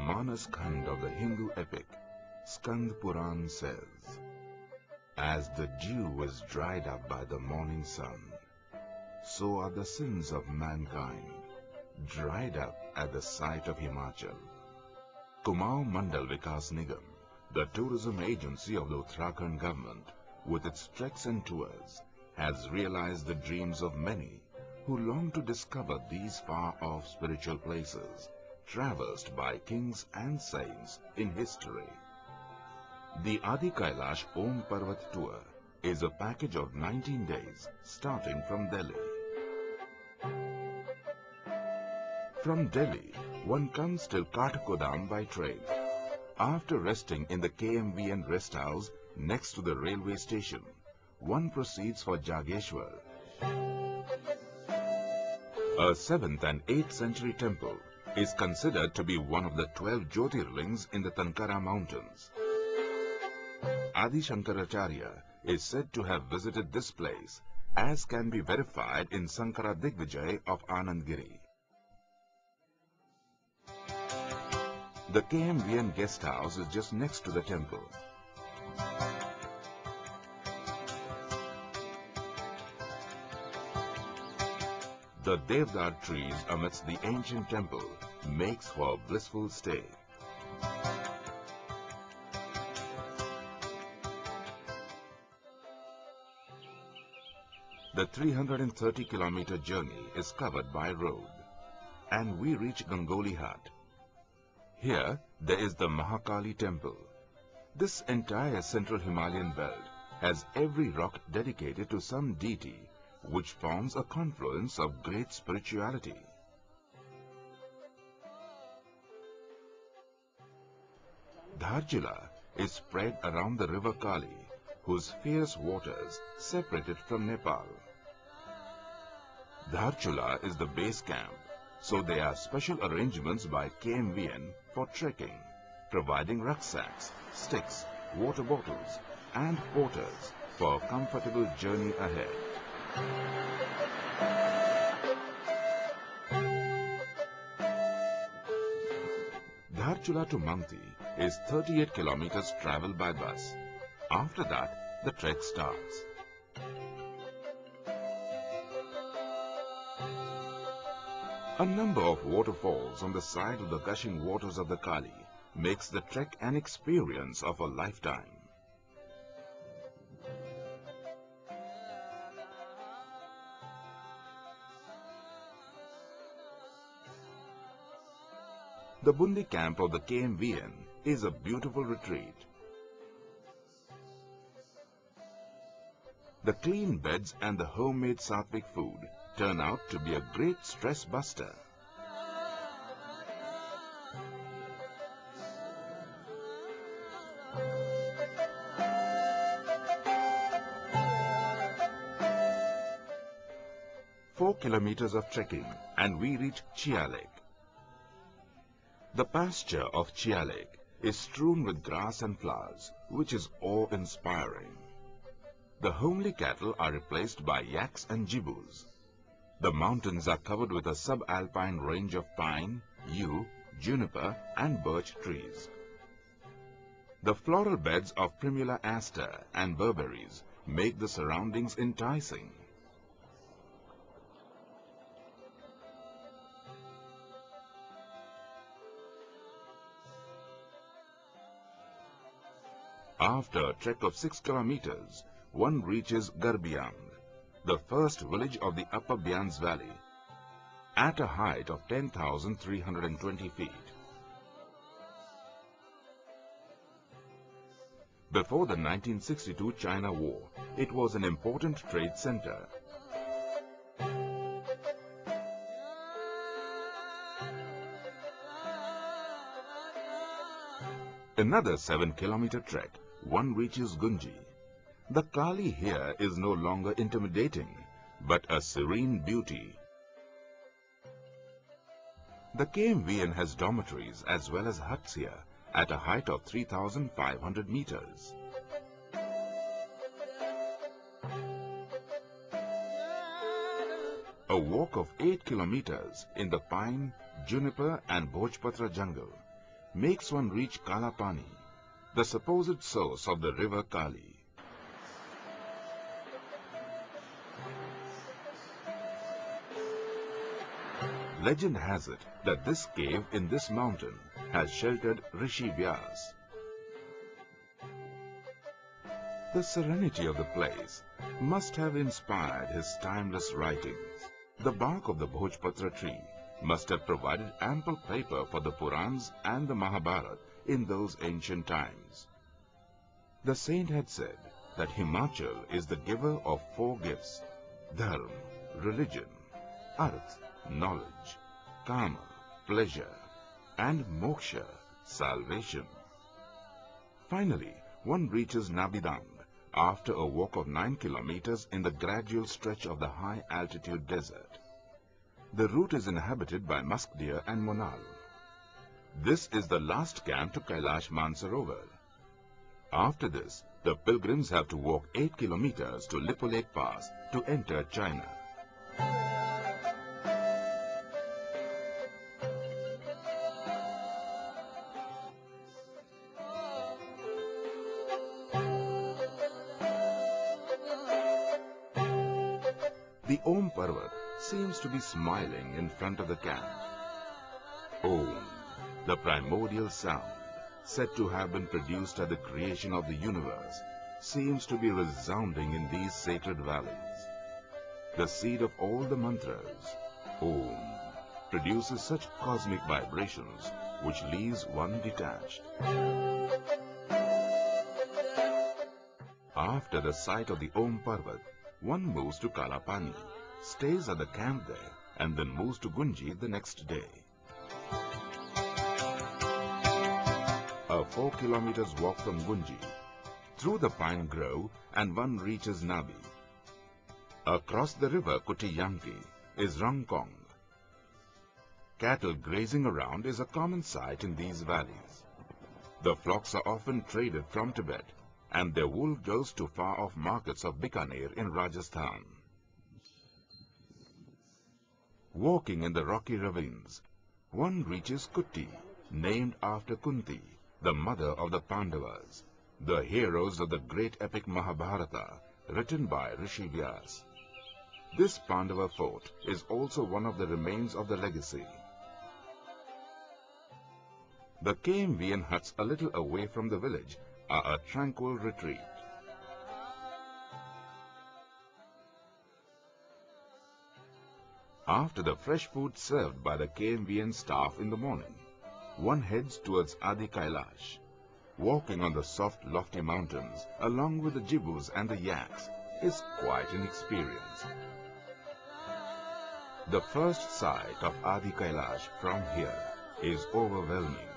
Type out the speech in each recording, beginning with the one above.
Manas Khand of the Hindu epic, Skand Puran says, "As the dew is dried up by the morning sun, so are the sins of mankind dried up at the sight of Himachal." Kumaon Mandal Vikas Nigam, the tourism agency of the Uttarakhand government, with its treks and tours, has realized the dreams of many who long to discover these far-off spiritual places traversed by kings and saints in history. The Adi Kailash Om Parvat tour is a package of 19 days starting from Delhi. From Delhi, one comes till Kathgodam by train. After resting in the KMVN rest house next to the railway station, one proceeds for Jageshwar, a 7th and 8th century temple is considered to be one of the 12 Jyotirlings in the Tankara mountains. Adi Shankaracharya is said to have visited this place, as can be verified in Sankara Digvijay of Anandgiri. The KMVN guest house is just next to the temple. The Devdar trees amidst the ancient temple makes for a blissful stay. The 330-kilometer journey is covered by road, and we reach Gangoli Hut. Here, there is the Mahakali temple. This entire central Himalayan belt has every rock dedicated to some deity, which forms a confluence of great spirituality. Dharchula is spread around the river Kali, whose fierce waters separate it from Nepal. Dharchula is the base camp, so there are special arrangements by KMVN for trekking, providing rucksacks, sticks, water bottles and porters for a comfortable journey ahead. Dharchula to Manti is 38 kilometers travel by bus. After that, the trek starts. A number of waterfalls on the side of the gushing waters of the Kali makes the trek an experience of a lifetime. The Bundi camp of the KMVN is a beautiful retreat. The clean beds and the homemade sattvic food turn out to be a great stress buster. Four kilometers of trekking and we reach Chia Lake. The pasture of Chia Lake is strewn with grass and flowers, which is awe-inspiring. The homely cattle are replaced by yaks and jibus. The mountains are covered with a subalpine range of pine, yew, juniper and birch trees. The floral beds of Primula aster and berberries make the surroundings enticing. After a trek of 6 kilometers, one reaches Garbiang, the first village of the Upper Bians Valley, at a height of 10,320 feet. Before the 1962 China War, it was an important trade center. Another 7-kilometer trek, one reaches Gunji. The Kali here is no longer intimidating, but a serene beauty. The KMVN has dormitories as well as huts here at a height of 3,500 meters. A walk of 8 kilometers in the pine, juniper and Bhojpatra jungle makes one reach Kalapani, the supposed source of the river Kali. Legend has it that this cave in this mountain has sheltered Rishi Vyas. The serenity of the place must have inspired his timeless writings. The bark of the Bhojpatra tree must have provided ample paper for the Purans and the Mahabharata in those ancient times. The saint had said that Himachal is the giver of 4 gifts: dharma, religion, arth, knowledge, kama, pleasure, and moksha, salvation. Finally, one reaches Nabidang after a walk of 9 kilometers in the gradual stretch of the high-altitude desert. The route is inhabited by musk deer and monal. This is the last camp to Kailash Mansarovar. After this, the pilgrims have to walk 8 kilometers to Lipulek Pass to enter China. The Om Parvat seems to be smiling in front of the camp. Om, the primordial sound, said to have been produced at the creation of the universe, seems to be resounding in these sacred valleys. The seed of all the mantras, Om, produces such cosmic vibrations which leaves one detached. After the sight of the Om Parvat, one moves to Kalapani, stays at the camp there, and then moves to Gunji the next day. A 4 kilometers walk from Gunji, through the pine grove, and one reaches Nabi. Across the river Kutiyanki is Rangkong. Cattle grazing around is a common sight in these valleys. The flocks are often traded from Tibet, and their wool goes to far-off markets of Bikaner in Rajasthan. Walking in the rocky ravines, one reaches Kutti, named after Kunti, the mother of the Pandavas, the heroes of the great epic Mahabharata, written by Rishi Vyas. This Pandava fort is also one of the remains of the legacy. The KMVN huts a little away from the village are a tranquil retreat. After the fresh food served by the KMVN staff in the morning, one heads towards Adi Kailash. Walking on the soft, lofty mountains along with the jibus and the yaks is quite an experience. The first sight of Adi Kailash from here is overwhelming.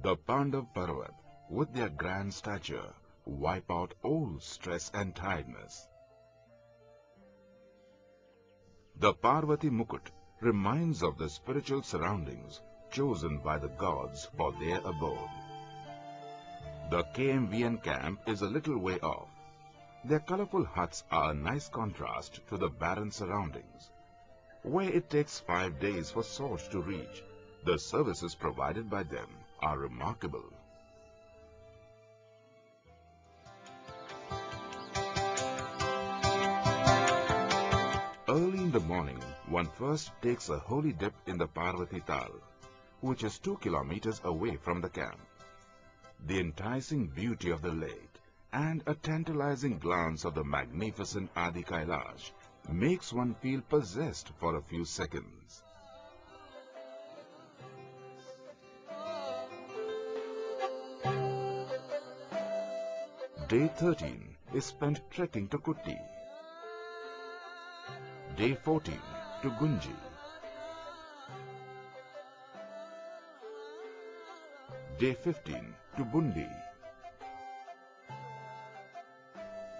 The Pandav Parvat, with their grand stature, wipe out all stress and tiredness. The Parvati Mukut reminds of the spiritual surroundings chosen by the gods for their abode. The KMVN camp is a little way off. Their colorful huts are a nice contrast to the barren surroundings. Where it takes 5 days for salt to reach, the services provided by them are remarkable. Early in the morning, one first takes a holy dip in the Parvati Tal, which is 2 kilometers away from the camp. The enticing beauty of the lake and a tantalizing glance of the magnificent Adi Kailash makes one feel possessed for a few seconds. Day 13 is spent trekking to Kutti. Day 14 to Gunji. Day 15 to Bundi.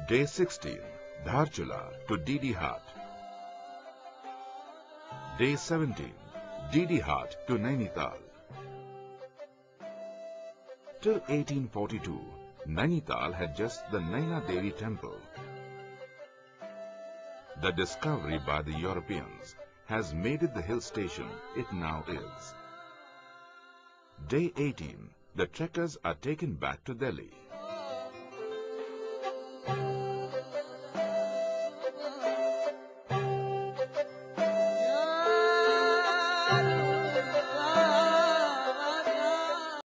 Day 16 Dharchula to Didi Hat. Day 17 Didi Hat to Nainital. Till 1842, Nainital had just the Naina Devi temple. The discovery by the Europeans has made it the hill station it now is. Day 18, the trekkers are taken back to Delhi.